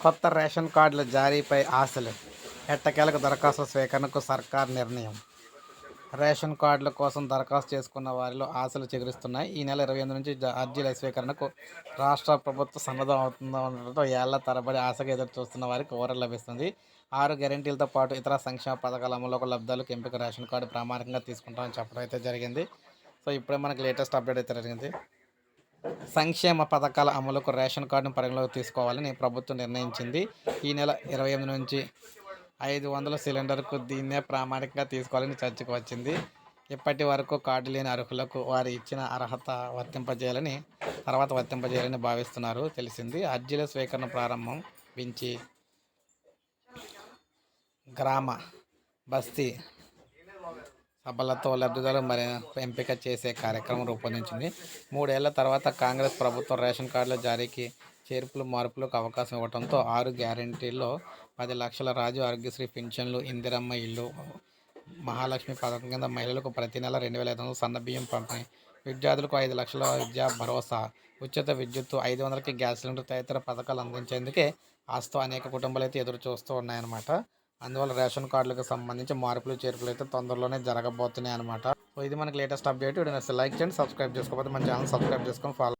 కొత్త రేషన్ కార్డుల జారీపై ఆశలు. ఎట్టకేలకు దరఖాస్తుల స్వీకరణకు సర్కార్ నిర్ణయం. రేషన్ కార్డుల కోసం దరఖాస్తు చేసుకున్న వారిలో ఆశలు చిగురిస్తున్నాయి. ఈ నెల 28 నుంచి అర్జీల స్వీకరణకు రాష్ట్ర ప్రభుత్వం సన్నద్ధం అవుతుండటంతో ఏళ్ల తరబడి ఆశగా ఎదురు చూస్తున్న వారికి ఊరట లభిస్తుంది. 6 గ్యారెంటీలతో పాటు ఇతర సంక్షేమ పథకాల అమలులో లబ్ధాలకు ఎంపిక రేషన్ కార్డు ప్రామాణికంగా తీసుకుంటామని చెప్పడం అయితే జరిగింది. సో ఇప్పుడే మనకి లేటెస్ట్ అప్డేట్ అయితే జరిగింది. సంక్షేమ పథకాల అమలుకు రేషన్ కార్డును పరిగణలోకి తీసుకోవాలని ప్రభుత్వం నిర్ణయించింది. ఈ నెల 28 నుంచి 500 సిలిండర్కు దీన్నే ప్రామాణికంగా తీసుకోవాలని చర్చకు వచ్చింది. ఇప్పటి వరకు కార్డు లేని అర్హులకు వారు ఇచ్చిన అర్హత వర్తింపజేయాలని భావిస్తున్నారు తెలిసింది. అర్జీల స్వీకరణ ప్రారంభం నుంచి గ్రామ బస్తీ సభలతో లబ్ధిదారులు మరి ఎంపిక చేసే కార్యక్రమం రూపొందించింది. 3 ఏళ్ల తర్వాత కాంగ్రెస్ ప్రభుత్వం రేషన్ కార్డుల జారీకి చేర్పులు మార్పులకు అవకాశం ఇవ్వడంతో 6 గ్యారెంటీల్లో 10 లక్షల రాజు ఆరోగ్యశ్రీ పింఛన్లు, ఇందిరమ్మ ఇల్లు, మహాలక్ష్మి పథకం కింద మహిళలకు ప్రతి నెల 2,500 సన్నబియ్యం పంపిణీ, విద్యార్థులకు 5 లక్షల విద్యా భరోసా, ఉచిత విద్యుత్తు, 500కి గ్యాస్ సిలిండర్ తదితర పథకాలు అందించేందుకే ఆశతో అనేక కుటుంబాలు అయితే ఎదురు చూస్తూ ఉన్నాయన్నమాట. అందువల్ల రేషన్ కార్డులకు సంబంధించి మార్పులు చేర్పులు అయితే తొందరలోనే జరగబోతున్నాయి అనమాట. సో ఇది మనకి లేటెస్ట్ అప్డేట్. వీడియో నచ్చితే లైక్ చేయండి, సబ్స్క్రైబ్ చేసుకోకపోతే మన ఛానల్ సబ్స్క్రైబ్ చేసుకొని ఫాలో